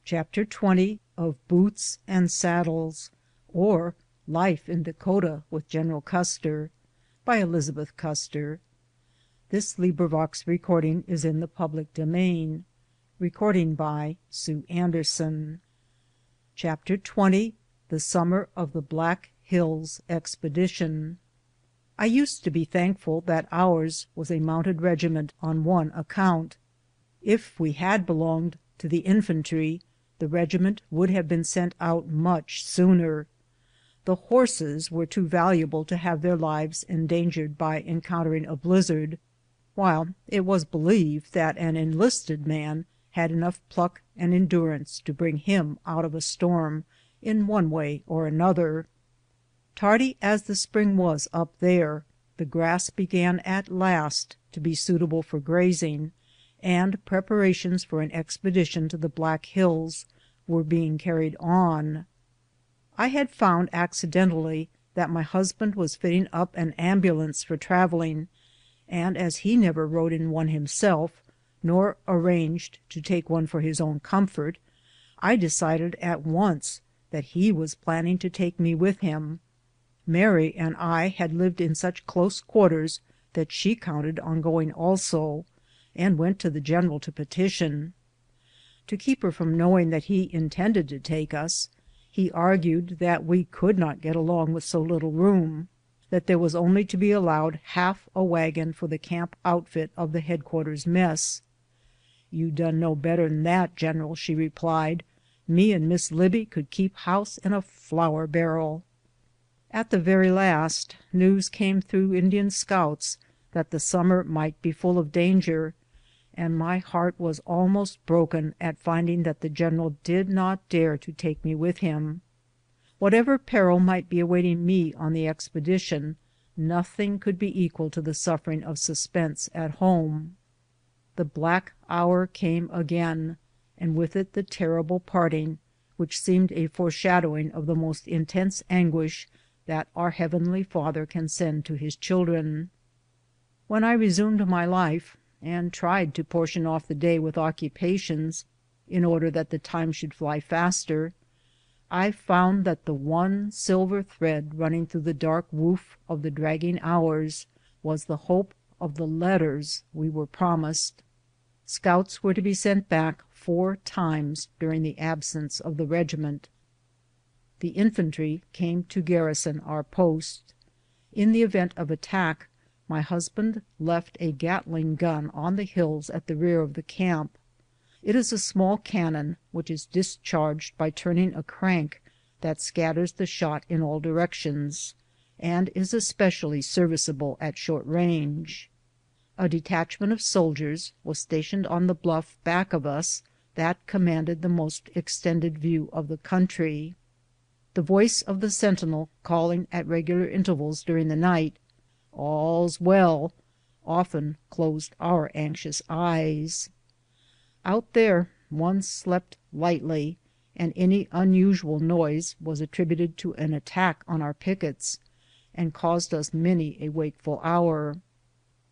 CHAPTER 20 of Boots and Saddles, or Life in Dakota with General Custer, by Elizabeth Custer. This recording is in the public domain. Recording by Sue Anderson. Chapter 20, The Summer of the Black Hills Expedition. I used to be thankful that ours was a mounted regiment on one account. If we had belonged to the infantry, the regiment would have been sent out much sooner. The horses were too valuable to have their lives endangered by encountering a blizzard, while it was believed that an enlisted man had enough pluck and endurance to bring him out of a storm in one way or another. Tardy as the spring was up there, the grass began at last to be suitable for grazing, and preparations for an expedition to the Black Hills were being carried on. I had found accidentally that my husband was fitting up an ambulance for traveling, and as he never rode in one himself, nor arranged to take one for his own comfort, I decided at once that he was planning to take me with him. Mary and I had lived in such close quarters that she counted on going also, and went to the general to petition. To keep her from knowing that he intended to take us, he argued that we could not get along with so little room, that there was only to be allowed half a wagon for the camp outfit of the headquarters mess. "You done know better'n that, General," she replied. "Me and Miss Libby could keep house in a flour barrel." At the very last, news came through Indian scouts that the summer might be full of danger, and my heart was almost broken at finding that the general did not dare to take me with him. Whatever peril might be awaiting me on the expedition, nothing could be equal to the suffering of suspense at home. The black hour came again, and with it the terrible parting, which seemed a foreshadowing of the most intense anguish that our Heavenly Father can send to his children. When I resumed my life, and tried to portion off the day with occupations in order that the time should fly faster, I found that the one silver thread running through the dark woof of the dragging hours was the hope of the letters we were promised. Scouts were to be sent back 4 times during the absence of the regiment. The infantry came to garrison our post. In the event of attack, my husband left a Gatling gun on the hills at the rear of the camp. It is a small cannon which is discharged by turning a crank that scatters the shot in all directions, and is especially serviceable at short range. A detachment of soldiers was stationed on the bluff back of us that commanded the most extended view of the country. The voice of the sentinel calling at regular intervals during the night, "All's well," often closed our anxious eyes. Out there one slept lightly, and any unusual noise was attributed to an attack on our pickets, and caused us many a wakeful hour.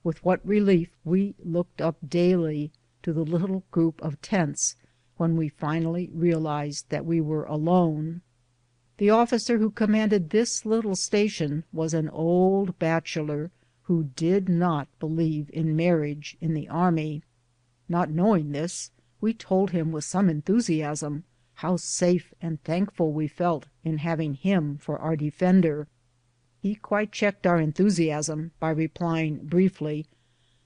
With what relief we looked up daily to the little group of tents when we finally realized that we were alone. The officer who commanded this little station was an old bachelor who did not believe in marriage in the army. Not knowing this, we told him with some enthusiasm how safe and thankful we felt in having him for our defender. He quite checked our enthusiasm by replying briefly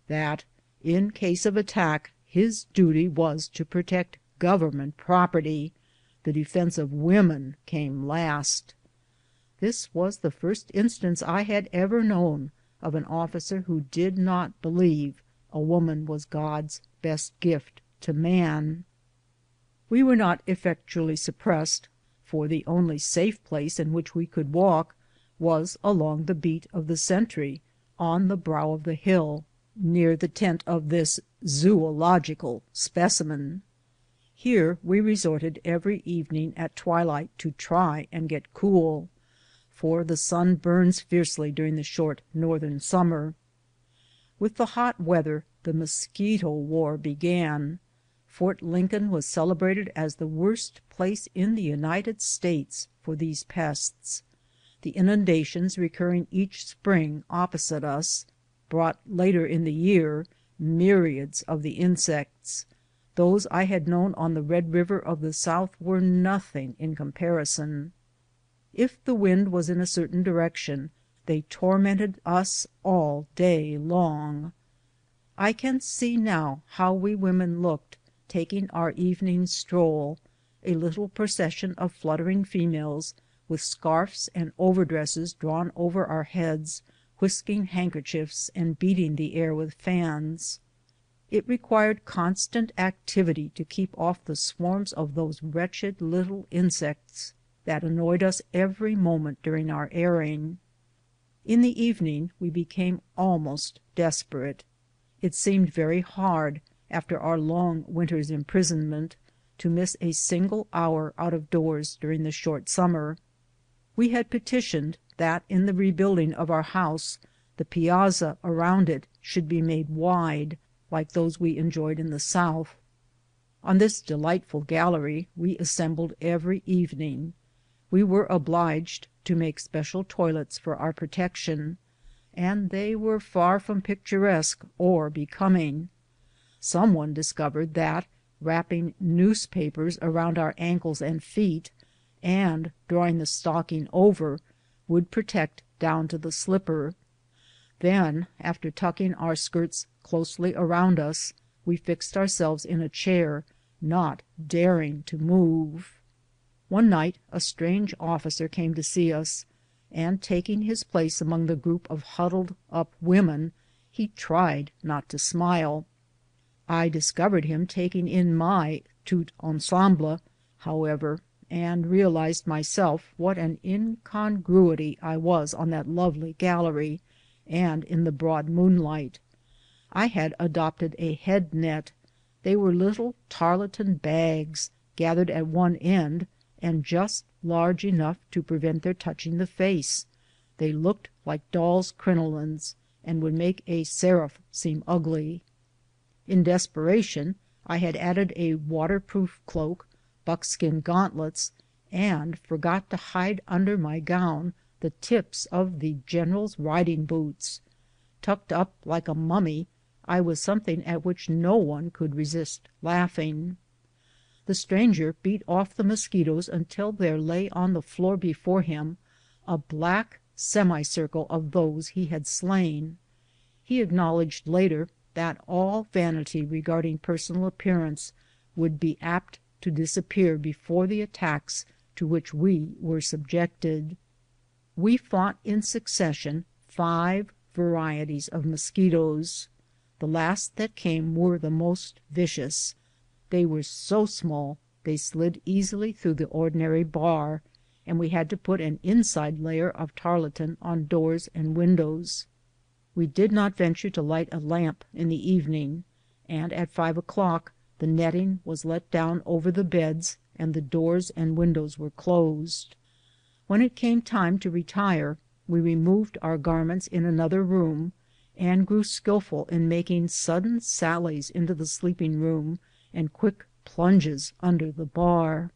that in case of attack his duty was to protect government property. The defense of women came last. This was the first instance I had ever known of an officer who did not believe a woman was God's best gift to man. We were not effectually suppressed, for the only safe place in which we could walk was along the beat of the sentry on the brow of the hill, near the tent of this zoological specimen. Here we resorted every evening at twilight to try and get cool, for the sun burns fiercely during the short northern summer. With the hot weather the mosquito war began. Fort Lincoln was celebrated as the worst place in the United States for these pests. The inundations recurring each spring opposite us brought later in the year myriads of the insects. Those I had known on the Red River of the South were nothing in comparison. If the wind was in a certain direction, they tormented us all day long. I can see now how we women looked taking our evening stroll, a little procession of fluttering females with scarfs and overdresses drawn over our heads, whisking handkerchiefs and beating the air with fans. It required constant activity to keep off the swarms of those wretched little insects that annoyed us every moment during our airing. In the evening we became almost desperate. It seemed very hard, after our long winter's imprisonment, to miss a single hour out of doors during the short summer. We had petitioned that in the rebuilding of our house the piazza around it should be made wide, like those we enjoyed in the South. On this delightful gallery we assembled every evening. We were obliged to make special toilets for our protection, and they were far from picturesque or becoming. Some one discovered that wrapping newspapers around our ankles and feet and drawing the stocking over would protect down to the slipper. Then, after tucking our skirts closely around us, we fixed ourselves in a chair, not daring to move. One night a strange officer came to see us, and taking his place among the group of huddled up women, he tried not to smile. I discovered him taking in my tout ensemble, however, and realized myself what an incongruity I was on that lovely gallery and in the broad moonlight. I had adopted a head net. They were little tarlatan bags gathered at one end and just large enough to prevent their touching the face. They looked like dolls' crinolines and would make a seraph seem ugly. In desperation I had added a waterproof cloak, buckskin gauntlets, and forgot to hide under my gown the tips of the general's riding boots. Tucked up like a mummy, I was something at which no one could resist laughing. The stranger beat off the mosquitoes until there lay on the floor before him a black semicircle of those he had slain. He acknowledged later that all vanity regarding personal appearance would be apt to disappear before the attacks to which we were subjected. We fought in succession 5 varieties of mosquitoes. The last that came were the most vicious. They were so small they slid easily through the ordinary bar, and we had to put an inside layer of tarlatan on doors and windows. We did not venture to light a lamp in the evening, and at 5 o'clock the netting was let down over the beds and the doors and windows were closed. When it came time to retire, we removed our garments in another room and grew skillful in making sudden sallies into the sleeping room and quick plunges under the bar.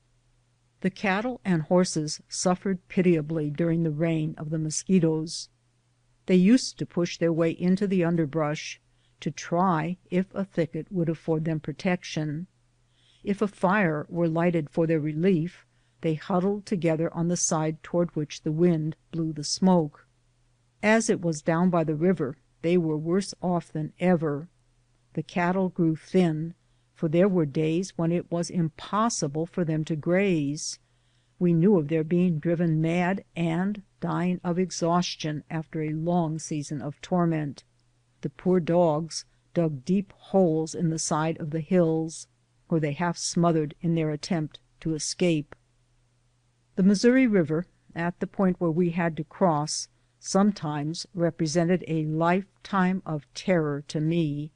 The cattle and horses suffered pitiably during the reign of the mosquitoes. They used to push their way into the underbrush to try if a thicket would afford them protection. If a fire were lighted for their relief, they huddled together on the side toward which the wind blew the smoke. As it was down by the river, they were worse off than ever. The cattle grew thin, for there were days when it was impossible for them to graze. We knew of their being driven mad and dying of exhaustion after a long season of torment. The poor dogs dug deep holes in the side of the hills, where they half smothered in their attempt to escape. The Missouri River, at the point where we had to cross, sometimes represented a lifetime of terror to me.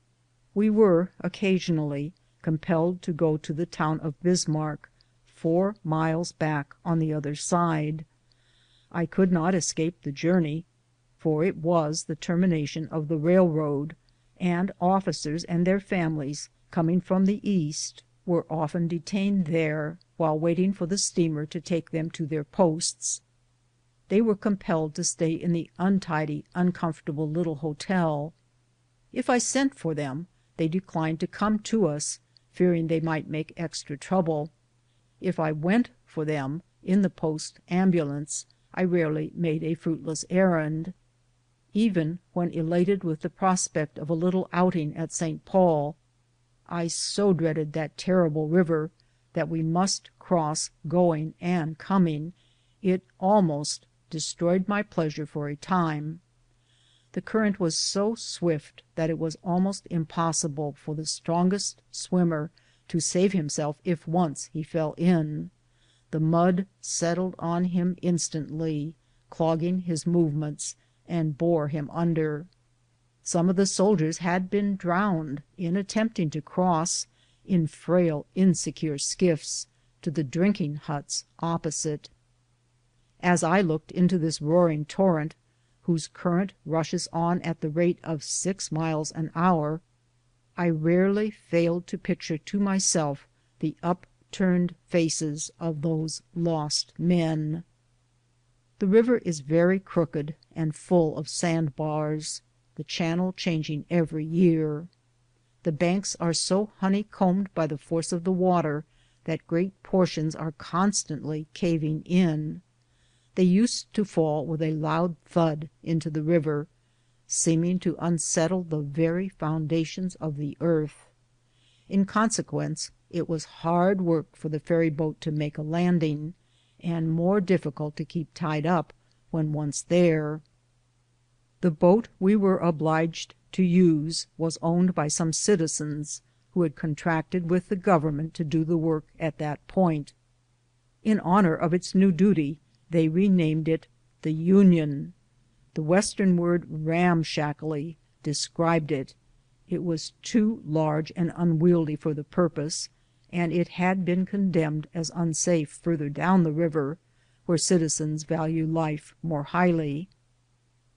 We were occasionally compelled to go to the town of Bismarck, 4 miles back on the other side. I could not escape the journey, for it was the termination of the railroad, and officers and their families coming from the east were often detained there while waiting for the steamer to take them to their posts. They were compelled to stay in the untidy, uncomfortable little hotel. If I sent for them, they declined to come to us, fearing they might make extra trouble. If I went for them in the post ambulance, I rarely made a fruitless errand. Even when elated with the prospect of a little outing at St. Paul, I so dreaded that terrible river that we must cross going and coming, it almost destroyed my pleasure for a time. The current was so swift that it was almost impossible for the strongest swimmer to save himself if once he fell in. The mud settled on him instantly, clogging his movements, and bore him under. Some of the soldiers had been drowned in attempting to cross, in frail, insecure skiffs, to the drinking huts opposite. As I looked into this roaring torrent, whose current rushes on at the rate of 6 miles an hour, I rarely failed to picture to myself the upturned faces of those lost men. The river is very crooked and full of sandbars, the channel changing every year. The banks are so honeycombed by the force of the water that great portions are constantly caving in. They used to fall with a loud thud into the river, seeming to unsettle the very foundations of the earth. In consequence, it was hard work for the ferry boat to make a landing, and more difficult to keep tied up when once there. The boat we were obliged to use was owned by some citizens who had contracted with the government to do the work at that point. In honor of its new duty, they renamed it the Union. The Western word ramshackly described it. It was too large and unwieldy for the purpose, and it had been condemned as unsafe further down the river, where citizens value life more highly.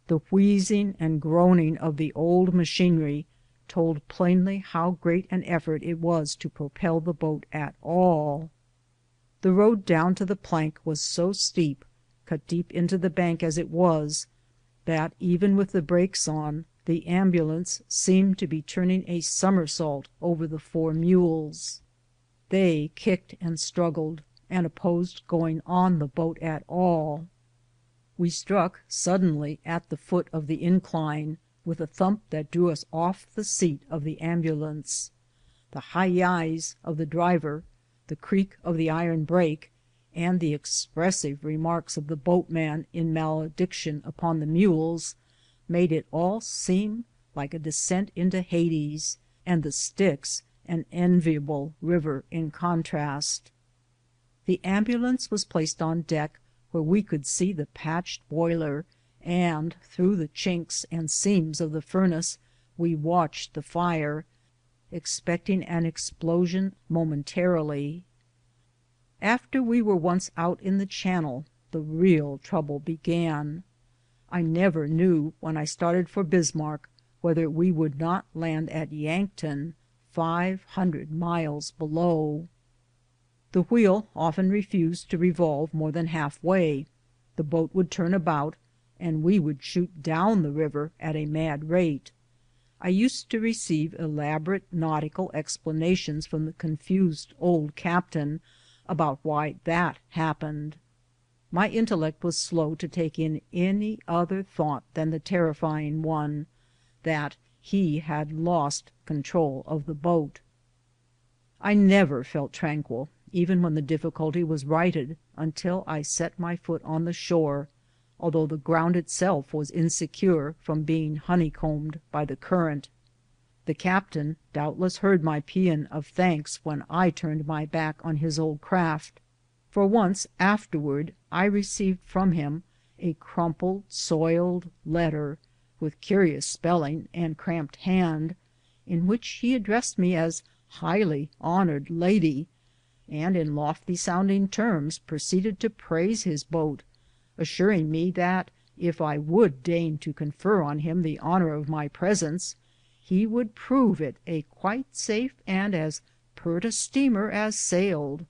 The wheezing and groaning of the old machinery told plainly how great an effort it was to propel the boat at all. The road down to the plank was so steep, cut deep into the bank as it was, that even with the brakes on, the ambulance seemed to be turning a somersault over the 4 mules. They kicked and struggled, and opposed going on the boat at all. We struck suddenly at the foot of the incline, with a thump that drew us off the seat of the ambulance. The hi-yi's of the driver, the creak of the iron brake, and the expressive remarks of the boatman in malediction upon the mules, made it all seem like a descent into Hades, and the Styx an enviable river in contrast. The ambulance was placed on deck, where we could see the patched boiler, and through the chinks and seams of the furnace we watched the fire, expecting an explosion momentarily. After we were once out in the channel, the real trouble began. I never knew when I started for Bismarck whether we would not land at Yankton, 500 miles below. The wheel often refused to revolve more than halfway. The boat would turn about, and we would shoot down the river at a mad rate. I used to receive elaborate nautical explanations from the confused old captain about why that happened. My intellect was slow to take in any other thought than the terrifying one, that he had lost control of the boat. I never felt tranquil, even when the difficulty was righted, until I set my foot on the shore, although the ground itself was insecure from being honeycombed by the current. The captain doubtless heard my paean of thanks when I turned my back on his old craft, for once afterward I received from him a crumpled, soiled letter, with curious spelling and cramped hand, in which he addressed me as highly honored lady, and in lofty sounding terms proceeded to praise his boat, assuring me that if I would deign to confer on him the honor of my presence, he would prove it a quite safe and as pert a steamer as sailed."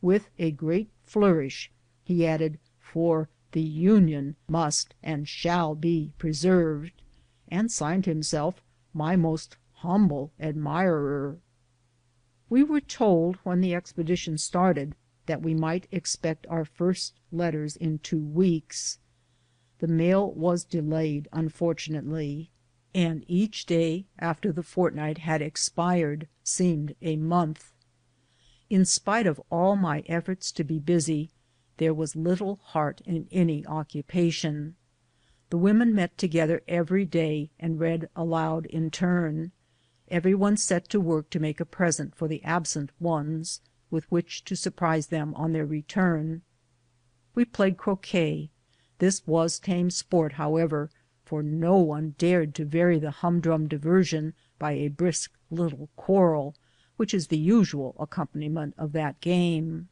With a great flourish he added, "For the Union must and shall be preserved," and signed himself "My most humble admirer." We were told when the expedition started that we might expect our first letters in 2 weeks. The mail was delayed unfortunately, and each day after the fortnight had expired seemed a month. In spite of all my efforts to be busy, there was little heart in any occupation. The women met together every day and read aloud in turn. Every one set to work to make a present for the absent ones, with which to surprise them on their return. We played croquet. This was tame sport, however, for no one dared to vary the humdrum diversion by a brisk little quarrel, which is the usual accompaniment of that game.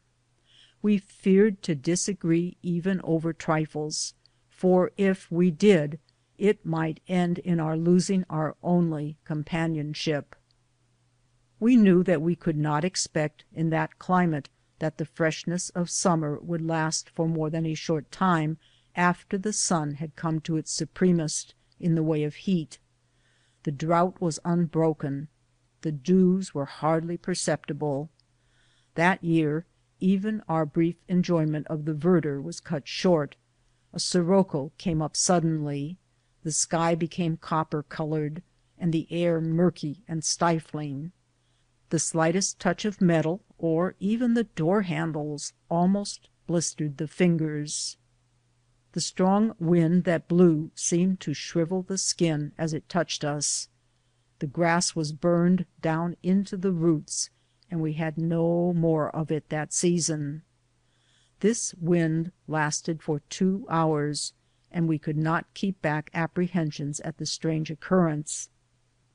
We feared to disagree even over trifles, for if we did it might end in our losing our only companionship. We knew that we could not expect in that climate that the freshness of summer would last for more than a short time after the sun had come to its supremest in the way of heat. The drought was unbroken. The dews were hardly perceptible. That year even our brief enjoyment of the verdure was cut short. A sirocco came up suddenly. The sky became copper colored, and the air murky and stifling. The slightest touch of metal, or even the door handles, almost blistered the fingers. The strong wind that blew seemed to shrivel the skin as it touched us. The grass was burned down into the roots, and we had no more of it that season. This wind lasted for 2 hours, and we could not keep back apprehensions at the strange occurrence.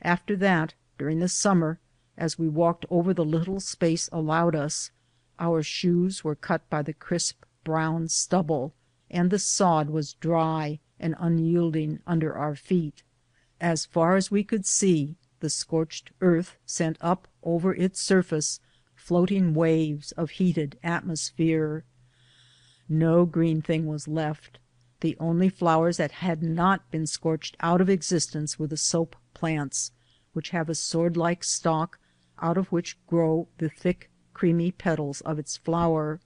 After that, during the summer, as we walked over the little space allowed us, our shoes were cut by the crisp brown stubble, and the sod was dry and unyielding under our feet. As far as we could see, the scorched earth sent up over its surface floating waves of heated atmosphere. No green thing was left. The only flowers that had not been scorched out of existence were the soap plants, which have a sword-like stalk out of which grow the thick creamy petals of its flower.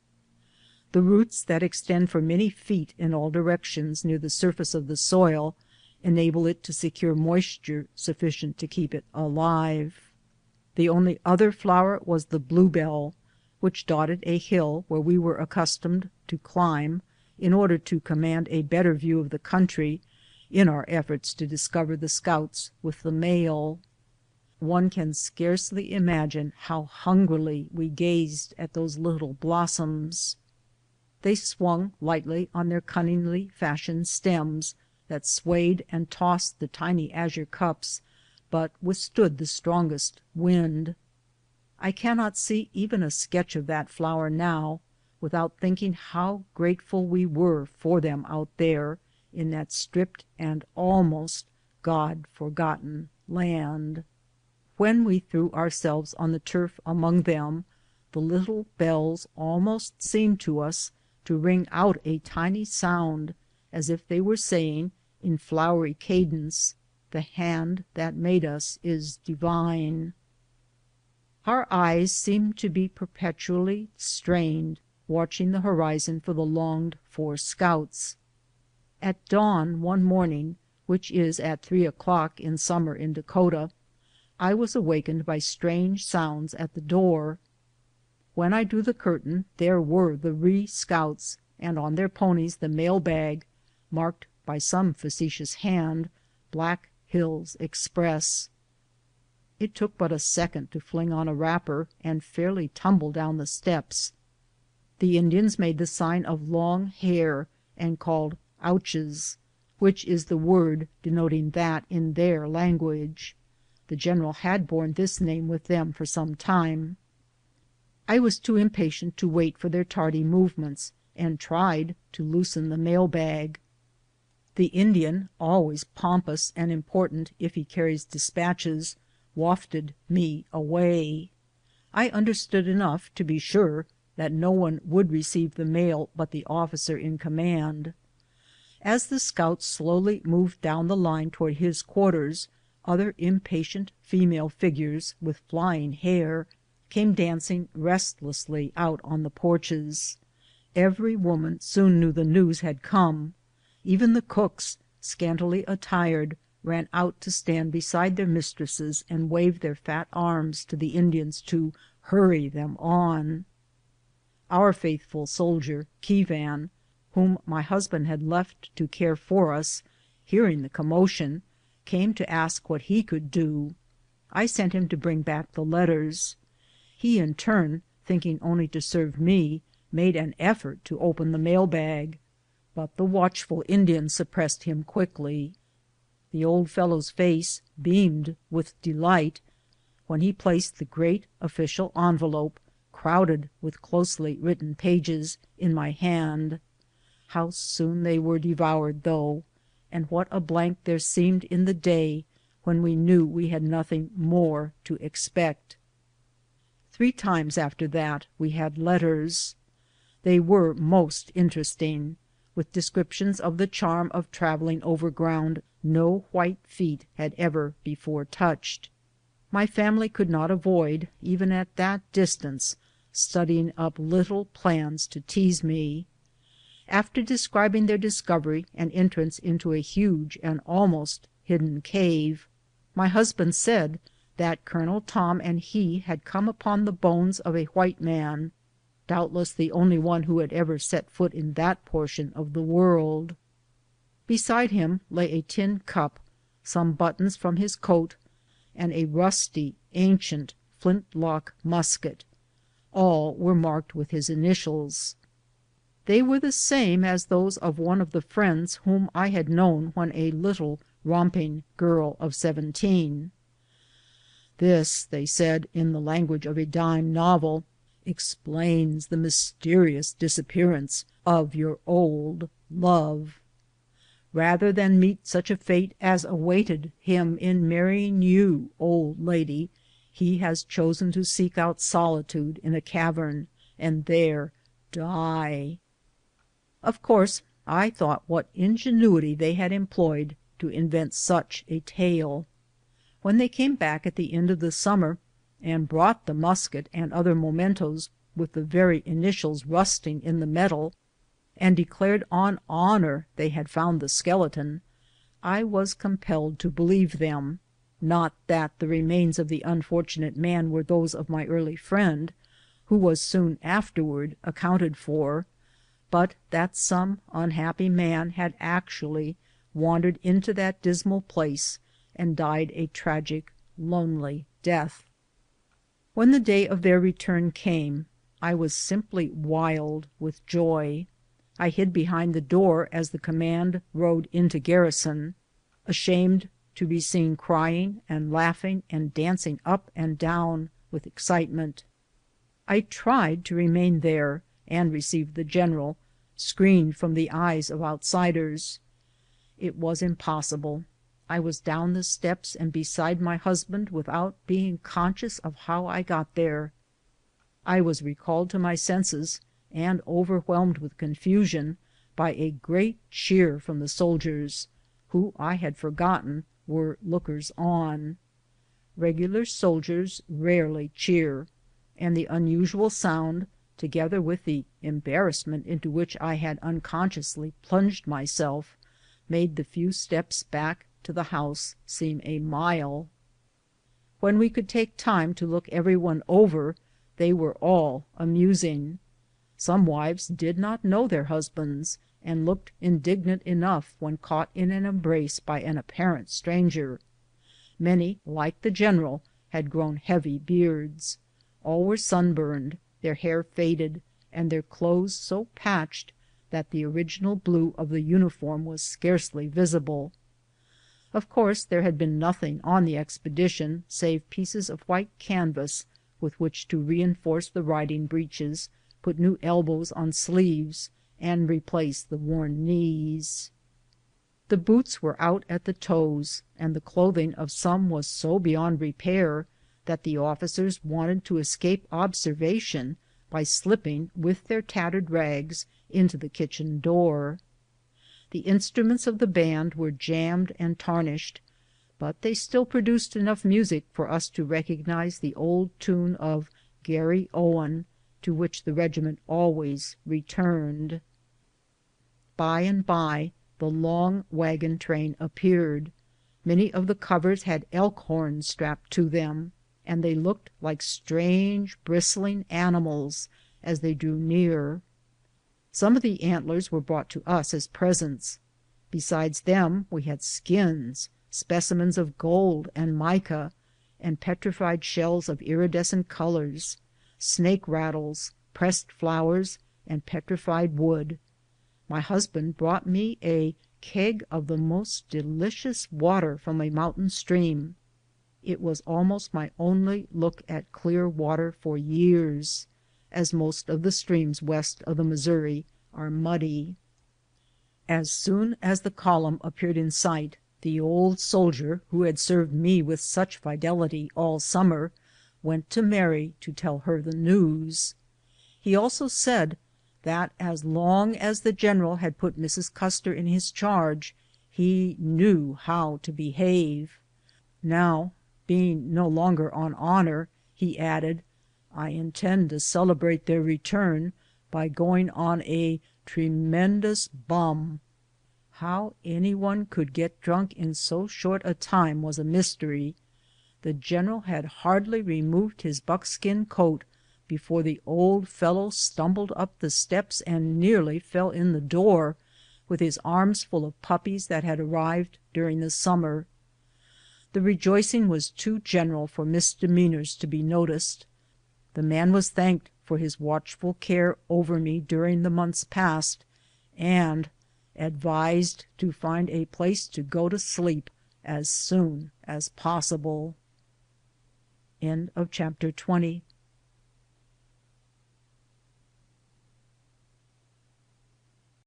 The roots that extend for many feet in all directions near the surface of the soil enable it to secure moisture sufficient to keep it alive. The only other flower was the bluebell, which dotted a hill where we were accustomed to climb in order to command a better view of the country in our efforts to discover the scouts with the mail. One can scarcely imagine how hungrily we gazed at those little blossoms. They swung lightly on their cunningly fashioned stems that swayed and tossed the tiny azure cups, but withstood the strongest wind. I cannot see even a sketch of that flower now without thinking how grateful we were for them out there in that stripped and almost God-forgotten land. When we threw ourselves on the turf among them, the little bells almost seemed to us to ring out a tiny sound, as if they were saying, in flowery cadence, "The hand that made us is divine." Our eyes seemed to be perpetually strained, watching the horizon for the longed-for scouts. At dawn one morning, which is at 3 o'clock in summer in Dakota, I was awakened by strange sounds at the door. When I drew the curtain there were the Ree scouts, and on their ponies the mail bag, marked by some facetious hand, "Black Hills Express." It took but a second to fling on a wrapper and fairly tumble down the steps. The Indians made the sign of long hair and called "ouches," which is the word denoting that in their language. The general had borne this name with them for some time. I was too impatient to wait for their tardy movements, and tried to loosen the mail bag. The Indian, always pompous and important if he carries despatches, wafted me away. I understood enough to be sure that no one would receive the mail but the officer in command. As the scout slowly moved down the line toward his quarters, other impatient female figures with flying hair came dancing restlessly out on the porches. Every woman soon knew the news had come. Even the cooks, scantily attired, ran out to stand beside their mistresses and wave their fat arms to the Indians to hurry them on. Our faithful soldier, Keevan, whom my husband had left to care for us, hearing the commotion, came to ask what he could do. I sent him to bring back the letters. He in turn, thinking only to serve me, made an effort to open the mail bag, but the watchful Indian suppressed him quickly. The old fellow's face beamed with delight when he placed the great official envelope, crowded with closely written pages, in my hand. How soon they were devoured, though, and what a blank there seemed in the day when we knew we had nothing more to expect. 3 times after that we had letters. They were most interesting, with descriptions of the charm of traveling over ground no white feet had ever before touched. My family could not avoid, even at that distance, studying up little plans to tease me. After describing their discovery and entrance into a huge and almost hidden cave, my husband said that Colonel Tom and he had come upon the bones of a white man, doubtless the only one who had ever set foot in that portion of the world. Beside him lay a tin cup, some buttons from his coat, and a rusty, ancient flint-lock musket. All were marked with his initials. They were the same as those of one of the friends whom I had known when a little romping girl of 17. "This," they said in the language of a dime novel, "explains the mysterious disappearance of your old love. Rather than meet such a fate as awaited him in marrying you, old lady, he has chosen to seek out solitude in a cavern and there die." Of course I thought what ingenuity they had employed to invent such a tale. When they came back at the end of the summer and brought the musket and other mementos with the very initials rusting in the metal, and declared on honor they had found the skeleton, I was compelled to believe them, not that the remains of the unfortunate man were those of my early friend, who was soon afterward accounted for, but that some unhappy man had actually wandered into that dismal place and died a tragic, lonely death. When the day of their return came, I was simply wild with joy. I hid behind the door as the command rode into garrison, ashamed to be seen crying and laughing and dancing up and down with excitement. I tried to remain there and receive the general, screened from the eyes of outsiders. It was impossible. I was down the steps and beside my husband without being conscious of how I got there. I was recalled to my senses and overwhelmed with confusion by a great cheer from the soldiers, who I had forgotten were lookers on. Regular soldiers rarely cheer, and the unusual sound, together with the embarrassment into which I had unconsciously plunged myself, made the few steps back to the house seem a mile. When we could take time to look everyone over, they were all amusing. Some wives did not know their husbands, and looked indignant enough when caught in an embrace by an apparent stranger. Many, like the general, had grown heavy beards. All were sunburned, their hair faded, and their clothes so patched that the original blue of the uniform was scarcely visible. Of course there had been nothing on the expedition save pieces of white canvas with which to reinforce the riding breeches, put new elbows on sleeves, and replace the worn knees. The boots were out at the toes, and the clothing of some was so beyond repair that the officers wanted to escape observation by slipping with their tattered rags into the kitchen door. The instruments of the band were jammed and tarnished, but they still produced enough music for us to recognize the old tune of Garry Owen, to which the regiment always returned. By and by the long wagon train appeared. Many of the covers had elk horns strapped to them, and they looked like strange bristling animals as they drew near. Some of the antlers were brought to us as presents. Besides them we had skins, specimens of gold and mica, and petrified shells of iridescent colors, snake rattles, pressed flowers, and petrified wood. My husband brought me a keg of the most delicious water from a mountain stream. It was almost my only look at clear water for years, as most of the streams west of the Missouri are muddy. As soon as the column appeared in sight, the old soldier who had served me with such fidelity all summer went to Mary to tell her the news. He also said that as long as the general had put Mrs. Custer in his charge, he knew how to behave. Now, being no longer on honor, he added, "I intend to celebrate their return by going on a tremendous bum." How anyone could get drunk in so short a time was a mystery. The general had hardly removed his buckskin coat before the old fellow stumbled up the steps and nearly fell in the door, with his arms full of puppies that had arrived during the summer. The rejoicing was too general for misdemeanors to be noticed. The man was thanked for his watchful care over me during the months past, and advised to find a place to go to sleep as soon as possible. Chapter 21.